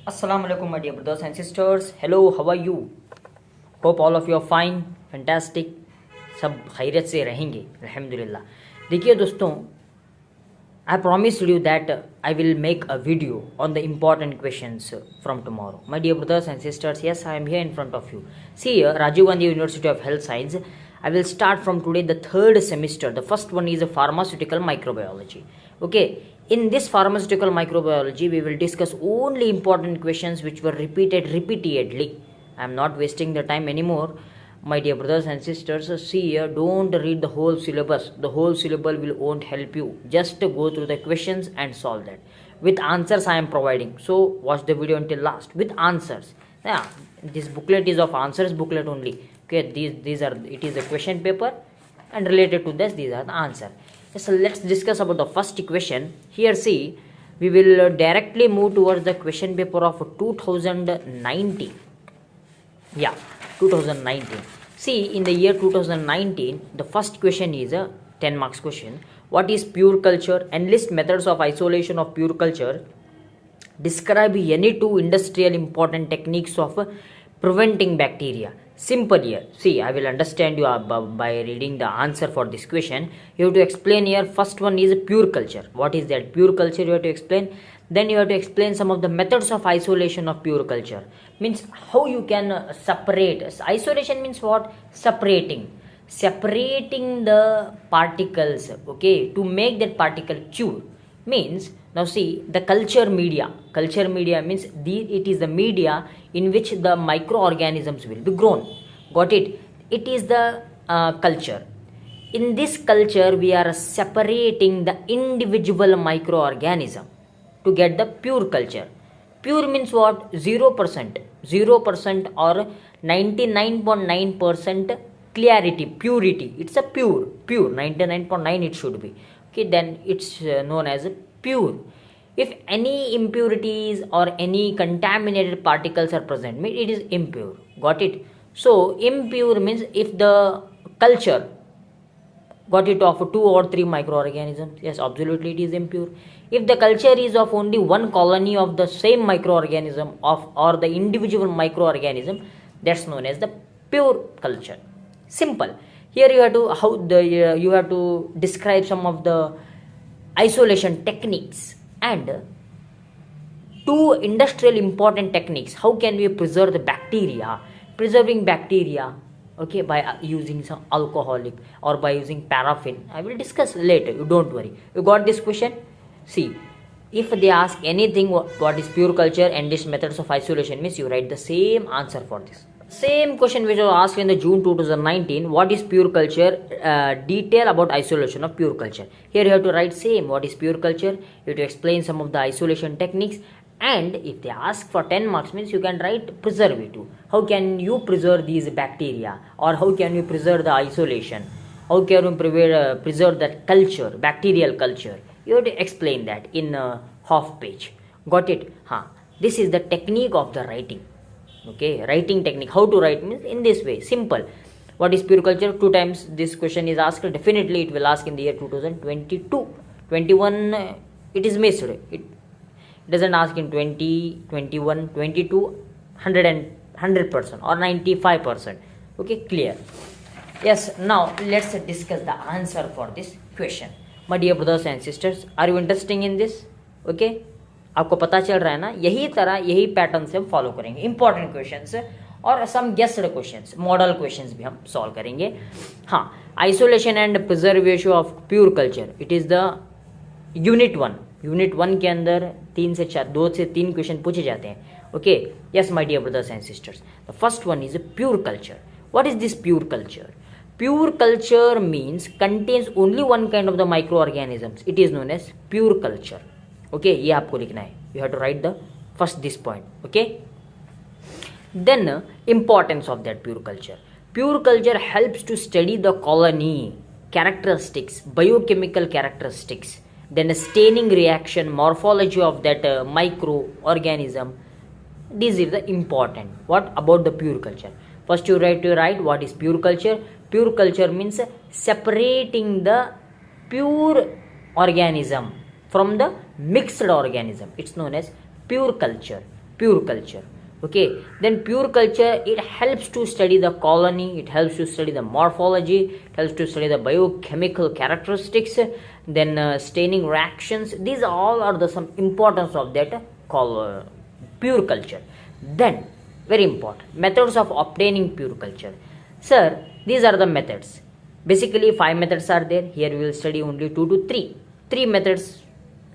Assalamu alaikum, my dear brothers and sisters. Hello, how are you? Hope all of you are fine, fantastic. सब खैरियत से रहेंगे अल्हम्दुलिल्लाह. देखिए दोस्तों, I promised you that I will make a video on the important questions from tomorrow. My dear brothers and sisters, yes, I am here in front of you. See here, Rajiv Gandhi University of Health Science. I will start from today the third semester. The first one is a pharmaceutical microbiology. Okay, in this pharmaceutical microbiology, we will discuss only important questions which were repeated repeatedly. I am not wasting the time anymore. My dear brothers and sisters, see here, don't read the whole syllabus. The whole syllabus won't help you. Just go through the questions and solve that. With answers I am providing. So watch the video until last. With answers. Yeah, this booklet is of answers booklet only. Okay, these are, it is a question paper, and related to this, these are the answer. So let's discuss about the first question. Here see, we will directly move towards the question paper of 2019. Yeah, 2019. See, in the year 2019, the first question is a 10 marks question. What is pure culture? Enlist methods of isolation of pure culture. Describe any two industrial important techniques of preventing bacteria. Simple here. See, I will understand you by reading the answer for this question. You have to explain here. First one is pure culture. What is that? Pure culture you have to explain. Then you have to explain some of the methods of isolation of pure culture. Means how you can separate. Isolation means what? Separating the particles, okay, to make that particle pure. Means, now see, the culture media means it is the media in which the microorganisms will be grown. Got it? It is the culture. In this culture, we are separating the individual microorganism to get the pure culture. Pure means what? 0% or 99.9% clarity, purity. It's a pure 99.9 it should be. Okay, then it's known as pure. If any impurities or any contaminated particles are present, it is impure. Got it? So impure means if the culture got it of 2 or 3 microorganisms, yes, absolutely it is impure. If the culture is of only one colony of the same microorganism or the individual microorganism, that's known as the pure culture. Simple. Here you have to describe some of the isolation techniques and two industrial important techniques. How can we preserve the bacteria? Preserving bacteria, okay, by using some alcoholic or by using paraffin. I will discuss later. You don't worry. You got this question? See, if they ask anything, what is pure culture and these methods of isolation, means you write the same answer for this. Same question which was asked in the June 2019. What is pure culture? Detail about isolation of pure culture. Here you have to write same. What is pure culture? You have to explain some of the isolation techniques. And if they ask for 10 marks, means you can write preservative. How can you preserve these bacteria? Or how can you preserve the isolation? How can you preserve that culture, bacterial culture? You have to explain that in a half page. Got it? This is the technique of the writing. Okay, writing technique. How to write means in this way. Simple. What is pure culture? 2 times this question is asked. Definitely it will ask in the year 2022. 21 it is missed. It doesn't ask in 20, 21, 22, 100% or 95%. Okay, clear. Yes, now let's discuss the answer for this question. My dear brothers and sisters, are you interested in this? Okay, आपको पता चल रहा है ना? यही pattern से हम follow करेंगे. इंपॉर्टेंट क्वेश्चंस और सम गेस्ड क्वेश्चंस, मॉडल क्वेश्चंस भी हम सॉल्व करेंगे. Isolation and preservation of pure culture, it is the unit 1 के अंदर 2 से 3 क्वेश्चन पूछे जाते हैं. Okay, yes my dear brothers and sisters, the first one is pure culture. What is this pure culture? Pure culture means contains only one kind of the microorganisms. It is known as pure culture. Okay, ये आपको लिखना है. You have to write the first this point. Okay. Then importance of that pure culture. Pure culture helps to study the colony characteristics, biochemical characteristics, then staining reaction, morphology of that microorganism. This is the important. What about the pure culture? First you write what is pure culture. Pure culture means separating the pure organism from the mixed organism. It's known as pure culture. pure culture. Okay, then pure culture, it helps to study the colony, it helps to study the morphology, it helps to study the biochemical characteristics, then staining reactions. These all are the some importance of that pure culture. Then very important, methods of obtaining pure culture. Sir, these are the methods. Basically 5 methods are there. Here we will study only 2 to 3. 3 methods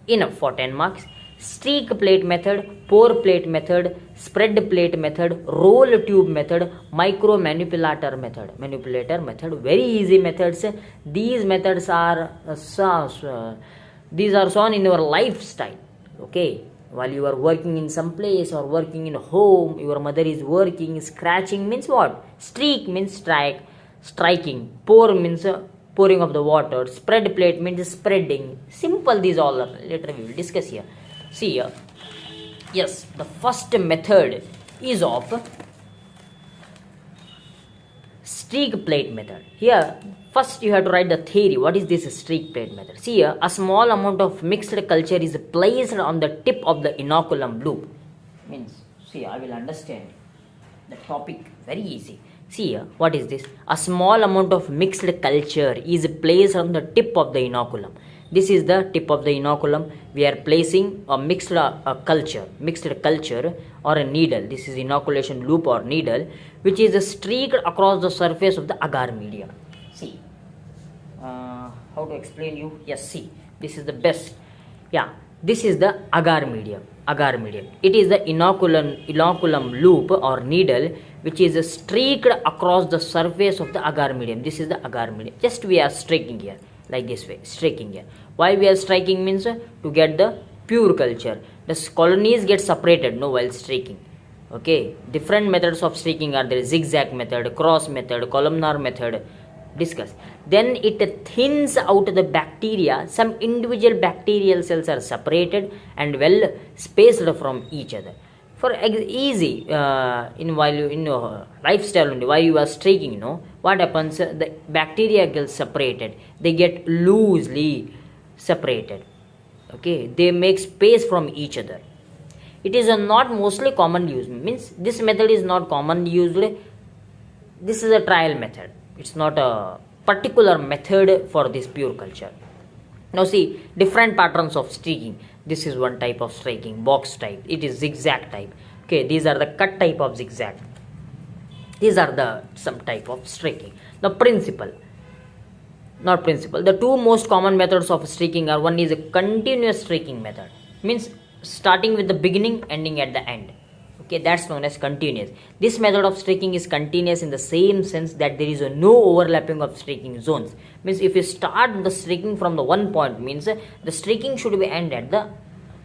enough for 10 marks. Streak plate method, pour plate method, spread plate method, roll tube method, micro manipulator method. Manipulator method, very easy methods. These methods are shown in your lifestyle. Okay, while you are working in some place or working in home, your mother is working. Scratching means what? Streak means strike, striking. Pour means pouring of the water. Spread plate means spreading. Simple, these all are. Later we will discuss here. See here. Yes, the first method is of streak plate method. Here, first you have to write the theory. What is this streak plate method? See here, a small amount of mixed culture is placed on the tip of the inoculum loop. Means, see, I will understand the topic very easy. See here, what is this? A small amount of mixed culture is placed on the tip of the inoculum. This is the tip of the inoculum. We are placing a mixed culture or a needle. This is inoculation loop or needle, which is streaked across the surface of the agar medium. See, how to explain you? Yes, see, this is the best. Yeah, this is the agar medium. Agar medium. It is the inoculum loop or needle which is streaked across the surface of the agar medium. This is the agar medium. Just we are streaking here. Like this way, streaking here. Why we are striking means to get the pure culture. The colonies get separated while streaking. Okay, different methods of streaking are there: zigzag method, cross method, columnar method. Discuss. Then it thins out the bacteria. Some individual bacterial cells are separated and well spaced from each other. For easy while you in your lifestyle only, while you are streaking, what happens? The bacteria get separated. They get loosely separated. Okay, they make space from each other. It is not mostly commonly used. Means this method is not commonly used. This is a trial method. It's not a particular method for this pure culture. Now see, different patterns of streaking. This is one type of streaking, box type. It is zigzag type. Okay, these are the cut type of zigzag. These are the some type of streaking. The principle, not principle. The two most common methods of streaking are: one is a continuous streaking method. Means starting with the beginning, ending at the end. Okay, that's known as continuous. This method of streaking is continuous in the same sense that there is no overlapping of streaking zones. Means if you start the streaking from the one point, means the streaking should be end at the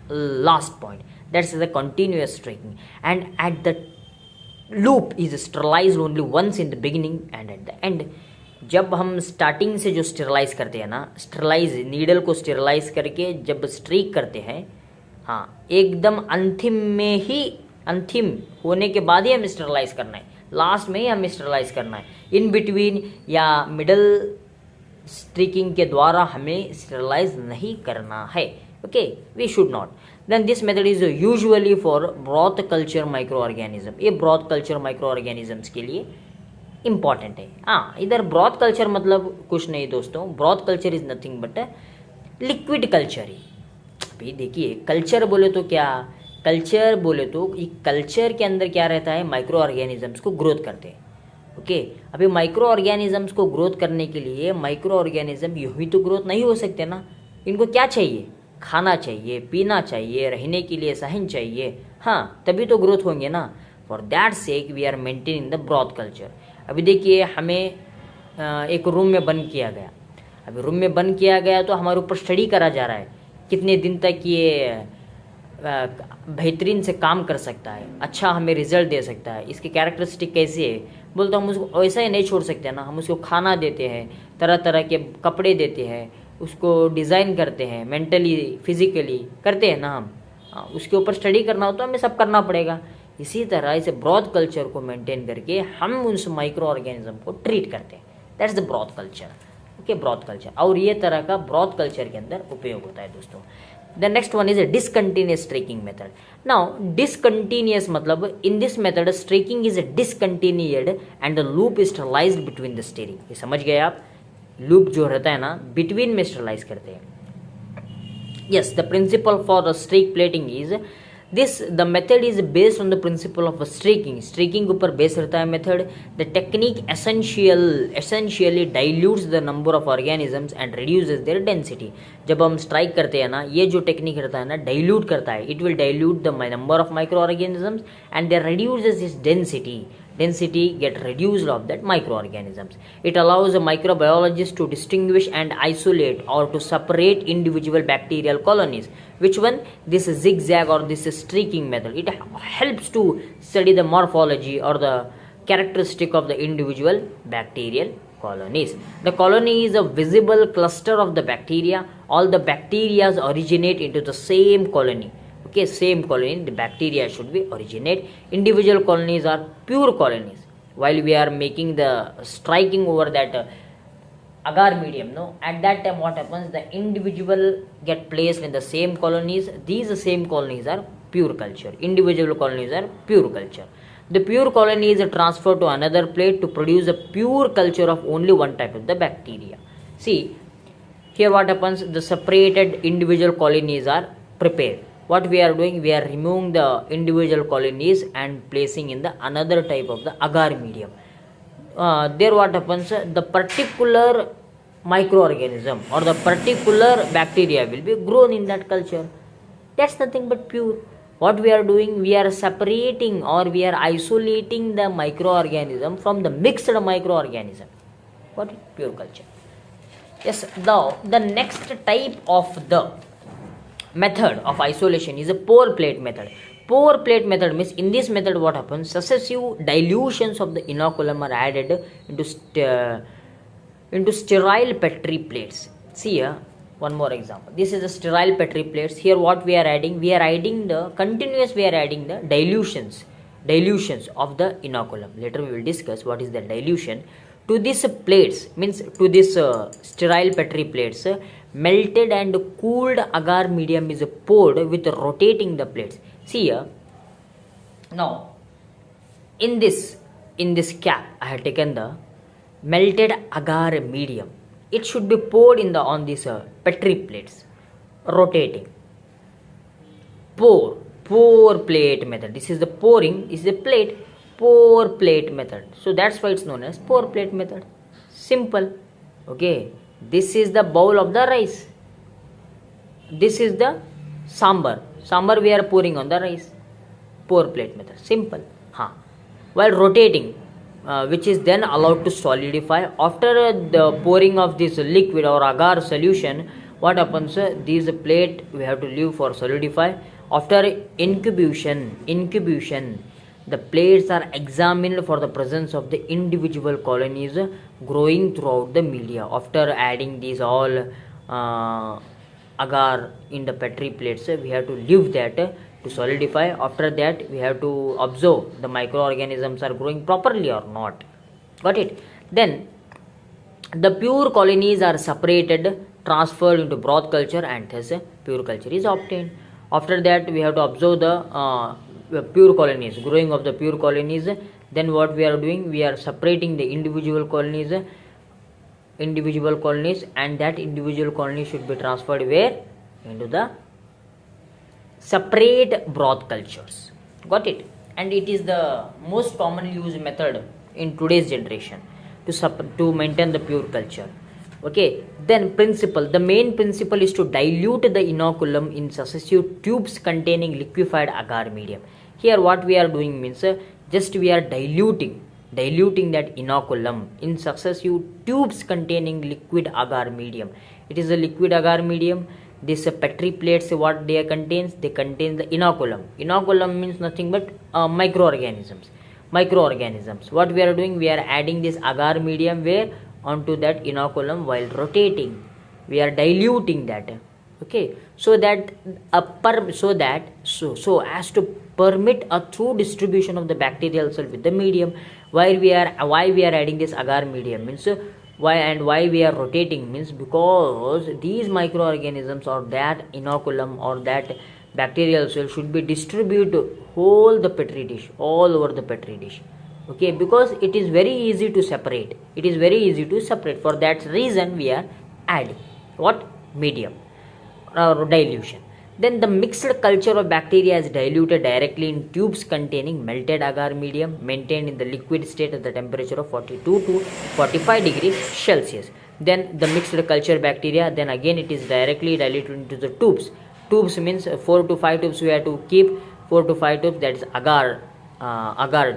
last point. That's the continuous streaking. And at the loop is sterilized only once in the beginning and at the end. जब हम starting से जो sterilise करते हैं ना, sterilise needle को sterilise करके जब स्ट्रीक करते हैं, हाँ, एकदम अंतिम होने के बाद ही हमें स्टेरलाइज करना है, लास्ट में ही हमें स्टेरलाइज करना है. इन बिटवीन या मिडल स्ट्रीकिंग के द्वारा हमें स्टेरलाइज नहीं करना है. Okay, we should not. Then this method is usually for broth culture microorganism. ये ब्रॉथ कल्चर माइक्रो ऑर्गेनिजम्स के लिए इंपॉर्टेंट है. हाँ, इधर ब्रॉथ कल्चर मतलब कुछ नहीं दोस्तों. Broth culture is nothing but liquid culture ही. अभी देखिए, कल्चर बोले तो क्या, कल्चर बोले तो कल्चर के अंदर क्या रहता है, माइक्रो ऑर्गेनिजम्स को ग्रोथ करते हैं. ओके, अभी माइक्रो ऑर्गेनिजम्स को ग्रोथ करने के लिए माइक्रो ऑर्गेनिज्म यूं ही तो ग्रोथ नहीं हो सकते ना. इनको क्या चाहिए, खाना चाहिए, पीना चाहिए, रहने के लिए सहन चाहिए. हाँ, तभी तो ग्रोथ होंगे ना. For that sake we are maintaining the broth culture. अभी देखिए, हमें एक रूम में बंद किया गया. अभी रूम में बंद किया गया तो हमारे ऊपर स्टडी करा जा रहा है कितने दिन तक ये बेहतरीन से काम कर सकता है, अच्छा हमें रिजल्ट दे सकता है, इसकी कैरेक्टरिस्टिक कैसी है. बोलते हम उसको ऐसा ही नहीं छोड़ सकते ना. हम उसको खाना देते हैं, तरह तरह के कपड़े देते हैं, उसको डिज़ाइन करते हैं, मेंटली फिजिकली करते हैं ना हम. उसके ऊपर स्टडी करना हो तो हमें सब करना पड़ेगा. इसी तरह इसे ब्रॉथ कल्चर को मेंटेन करके हम उस माइक्रो ऑर्गेनिज्म को ट्रीट करते हैं. That's the broth culture. Okay, broth culture. और ये तरह का ब्रॉथ कल्चर के अंदर उपयोग होता है दोस्तों. The next one is a discontinuous streaking method. Now discontinuous matlab in this method streaking is discontinued and the loop is sterilized between the steering. ये समझ गए आप, loop जो रहता है ना between में sterilize करते हैं. Yes, the principle for the streak plating is this. The method is based on the principle of streaking. Streaking ऊपर बेस रहता है method. The technique essentially dilutes the number of organisms and reduces their density. जब हम strike करते हैं ना, ये जो technique रहता है ना dilute करता है, it will dilute the number of microorganisms and they reduces its density get reduced of that microorganisms. It allows a microbiologist to distinguish and isolate or to separate individual bacterial colonies. Which one? This zigzag or this streaking method. It helps to study the morphology or the characteristic of the individual bacterial colonies. The colony is a visible cluster of the bacteria. All the bacteria originate into the same colony. Okay, same colony, the bacteria should be originate. Individual colonies are pure colonies. While we are making the striking over that agar medium, no, at that time what happens, the individual get placed in the same colonies. These same colonies are pure culture. Individual colonies are pure culture. The pure colony is transferred to another plate to produce a pure culture of only one type of the bacteria. See, here what happens, the separated individual colonies are prepared. What we are doing, we are removing the individual colonies and placing in the another type of the agar medium. There what happens, the particular microorganism or the particular bacteria will be grown in that culture. That's nothing but pure. What we are doing, we are separating or we are isolating the microorganism from the mixed microorganism. What is pure culture? Yes, now the next type of the method of isolation is a pour plate method. Pour plate method means in this method what happens, successive dilutions of the inoculum are added into sterile petri plates. See here, one more example. This is a sterile petri plates. Here what we are adding, we are adding the dilutions of the inoculum. Later we will discuss what is the dilution. To this plates, means to this sterile petri plates, melted and cooled agar medium is poured with rotating the plates. See here, now in this cap I have taken the melted agar medium. It should be poured on these petri plates, rotating. Pour plate method. This is the pouring, this is the plate, pour plate method. So that's why it's known as pour plate method. Simple. Okay, this is the bowl of the rice. This is the sambar we are pouring on the rice. Pour plate method. Simple. While rotating, which is then allowed to solidify. After the pouring of this liquid or agar solution, what happens, this plate we have to leave for solidify. After incubation, the plates are examined for the presence of the individual colonies growing throughout the media. After adding these all agar in the petri plates, we have to leave that to solidify. After that we have to observe the microorganisms are growing properly or not. Got it? Then the pure colonies are separated, transferred into broth culture, and thus pure culture is obtained. After that we have to observe the pure colonies, growing of the pure colonies. Then what we are doing, we are separating the individual colonies, and that individual colony should be transferred where? Into the separate broth cultures. Got it? And it is the most commonly used method in today's generation to maintain the pure culture. Okay, then principle. The main principle is to dilute the inoculum in successive tubes containing liquefied agar medium. Here what we are doing means just we are diluting that inoculum in successive tubes containing liquid agar medium. It is a liquid agar medium. This petri plates, what they contains? They contain the inoculum. Inoculum means nothing but microorganisms. What we are doing, we are adding this agar medium where? Onto that inoculum. While rotating, we are diluting that. Okay, so that so as to permit a true distribution of the bacterial cell with the medium. Why we are adding this agar medium means Why we are rotating means because these microorganisms or that inoculum or that bacterial cell should be distributed whole the petri dish, all over the petri dish. Okay, because it is very easy to separate. It is very easy to separate. For that reason we are adding what medium or dilution. Then the mixed culture of bacteria is diluted directly in tubes containing melted agar medium maintained in the liquid state at the temperature of 42 to 45 degrees Celsius. Then the mixed culture bacteria, then again it is directly diluted into the tubes. Tubes means 4 to 5 tubes we have to keep, 4 to 5 tubes, that is agar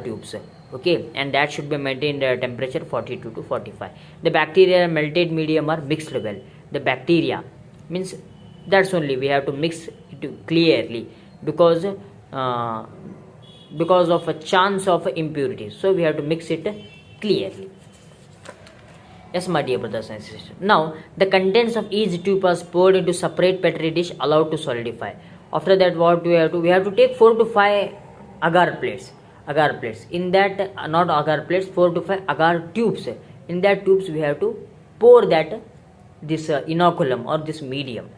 tubes. Okay, and that should be maintained at temperature 42 to 45. The bacteria and melted medium are mixed well. The bacteria means that's only we have to mix it clearly because of a chance of impurities, so we have to mix it clearly. Yes, my dear brothers and sisters, now the contents of each tube are poured into separate petri dish allowed to solidify. After that what we have to take 4 to 5 agar plates. In that not agar plates, 4 to 5 agar tubes. In that tubes we have to pour that this inoculum or this medium.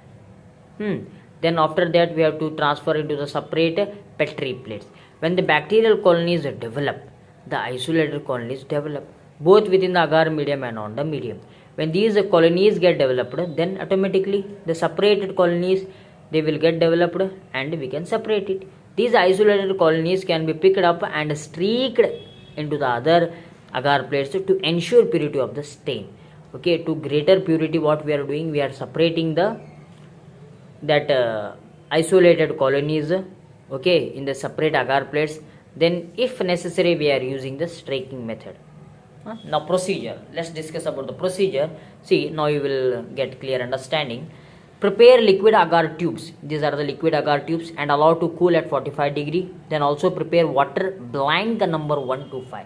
Then after that we have to transfer into the separate petri plates. When the bacterial colonies develop, the isolated colonies develop both within the agar medium and on the medium. When these colonies get developed, then automatically the separated colonies they will get developed and we can separate it. These isolated colonies can be picked up and streaked into the other agar plates to ensure purity of the stain. Okay, to greater purity what we are doing, we are separating that isolated colonies, okay, in the separate agar plates. Then if necessary we are using the streaking method. Now procedure, let's discuss about the procedure. See, now you will get clear understanding. Prepare liquid agar tubes. These are the liquid agar tubes and allow to cool at 45 degree. Then also prepare water blank number 1 to 5.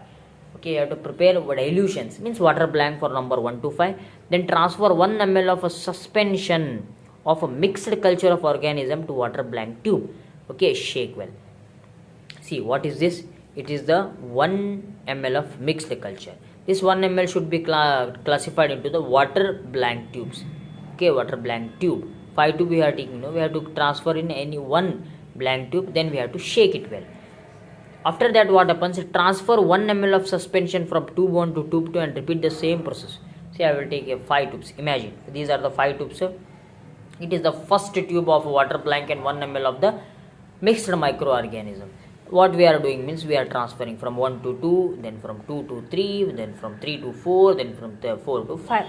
Okay, you have to prepare dilutions, means water blank for number 1 to 5. Then transfer 1 ml of a suspension of a mixed culture of organism to water blank tube. Okay, shake well. See, what is this? It is the 1 ml of mixed culture. This 1 ml should be classified into the water blank tubes. Okay, water blank tube. 5 tube we are taking. We have to transfer in any one blank tube. Then we have to shake it well. After that what happens? Transfer 1 ml of suspension from tube 1 to tube 2 and repeat the same process. See, I will take 5 tubes. Imagine these are the 5 tubes. It is the first tube of water blank and 1 ml of the mixed microorganism. What we are doing means we are transferring from 1 to 2, then from 2 to 3, then from 3 to 4, then from 4 to 5.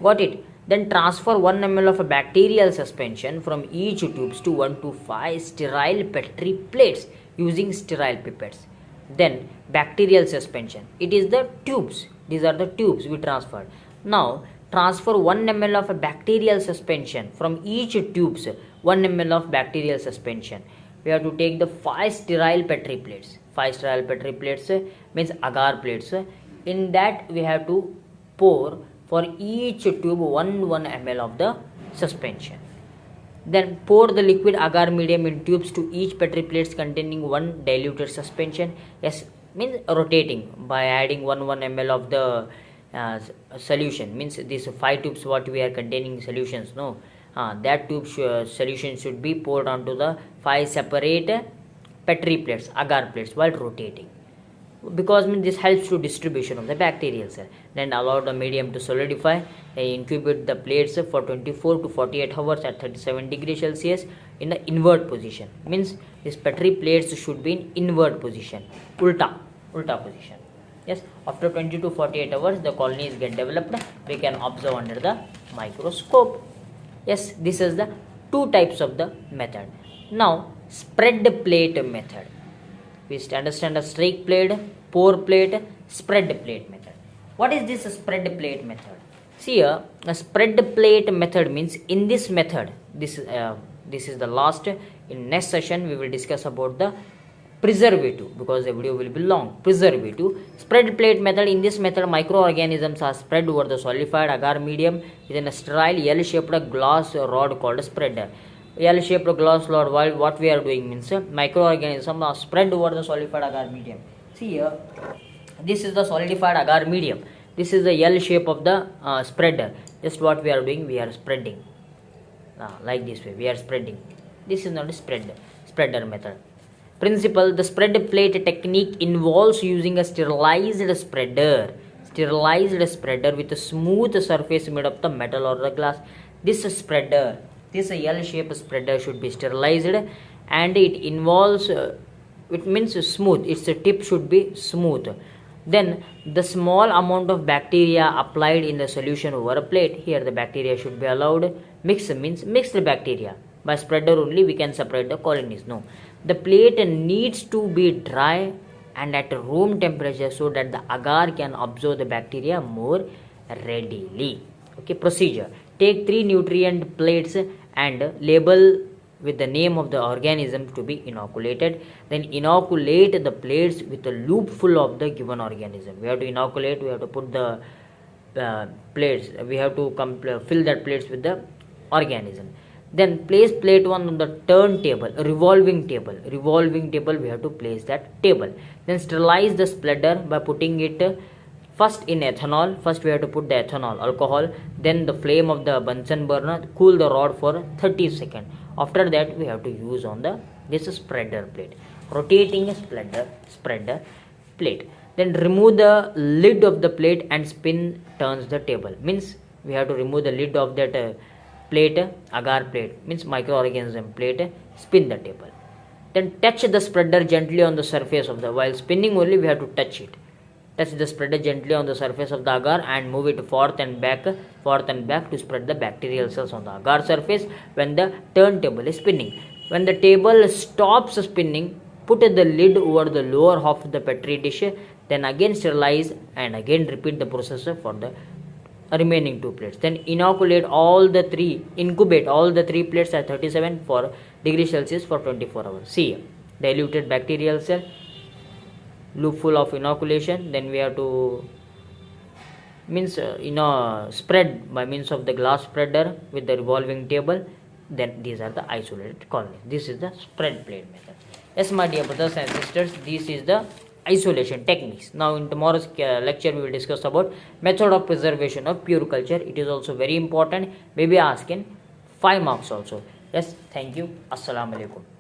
Got it? Then transfer 1 ml of a bacterial suspension from each tubes to 1 to 5 sterile petri plates using sterile pipettes. Then bacterial suspension. It is the tubes. These are the tubes we transferred. Now transfer 1 ml of a bacterial suspension from each tubes. 1 ml of bacterial suspension. We have to take the 5 sterile petri plates. 5 sterile petri plates means agar plates. In that we have to pour for each tube 1 ml of the suspension. Then pour the liquid agar medium in tubes to each petri plates containing 1 diluted suspension. Yes, means rotating by adding 1 ml of the solution. Means these 5 tubes what we are containing solutions. No, that tube solution should be poured onto the 5 separate petri plates, agar plates, while rotating. Because this helps to distribution of the bacterial cell. Then allow the medium to solidify. Incubate the plates for 24 to 48 hours at 37 degrees Celsius in the invert position. Means these petri plates should be in invert position, ulta position. Yes, after 20 to 48 hours the colonies get developed. We can observe under the microscope. Yes, this is the 2 types of the method. Now spread plate method. We understand a streak plate, pour plate, spread plate method. What is this spread plate method? See here, a spread plate method means in this method, this is the last. In next session we will discuss about the preservative, because the video will be long. Preservative. Spread plate method. In this method microorganisms are spread over the solidified agar medium within a sterile L-shaped glass rod called spreader. L-shaped glass rod. While what we are doing means microorganisms are spread over the solidified agar medium. See here, this is the solidified agar medium. This is the L shape of the spreader. Just what we are doing, we are spreading like this way, we are spreading. This is not a spreader method. Principle: the spread plate technique involves using a sterilized spreader with a smooth surface made of the metal or the glass. This L-shaped spreader should be sterilized, and it involves it means smooth, its tip should be smooth. Then the small amount of bacteria applied in the solution over a plate. Here the bacteria should be allowed. Mix means mixed bacteria. By spreader only we can separate the colonies. No, the plate needs to be dry and at room temperature so that the agar can absorb the bacteria more readily. Okay, procedure: take 3 nutrient plates and label with the name of the organism to be inoculated. Then inoculate the plates with a loop full of the given organism. We have to inoculate, we have to put the plates, we have to fill that plates with the organism. Then place plate 1 on the turntable, revolving table, we have to place that table. Then sterilize the spreader by putting it first in ethanol. First we have to put the ethanol, alcohol, then the flame of the Bunsen burner, cool the rod for 30 seconds. After that we have to use on this spreader plate, rotating spreader plate. Then remove the lid of the plate and spin turns the table. Means we have to remove the lid of that plate, agar plate, means microorganism plate, spin the table. Then touch the spreader gently on the surface of the, while spinning only we have to touch the spreader gently on the surface of the agar and move it forth and back to spread the bacterial cells on the agar surface when the turntable is spinning. When the table stops spinning, put the lid over the lower half of the petri dish, then again sterilize and again repeat the process for the remaining 2 plates. Then incubate all the 3 plates at 37 degrees Celsius for 24 hours. See, diluted bacterial cell, loop full of inoculation. Then we have to spread by means of the glass spreader with the revolving table. Then these are the isolated colonies. This is the spread plate method. Yes, my dear brothers and sisters, this is the isolation techniques. Now in tomorrow's lecture we will discuss about method of preservation of pure culture. It is also very important, maybe asked in 5 marks also. Yes, thank you. Assalamu alaikum.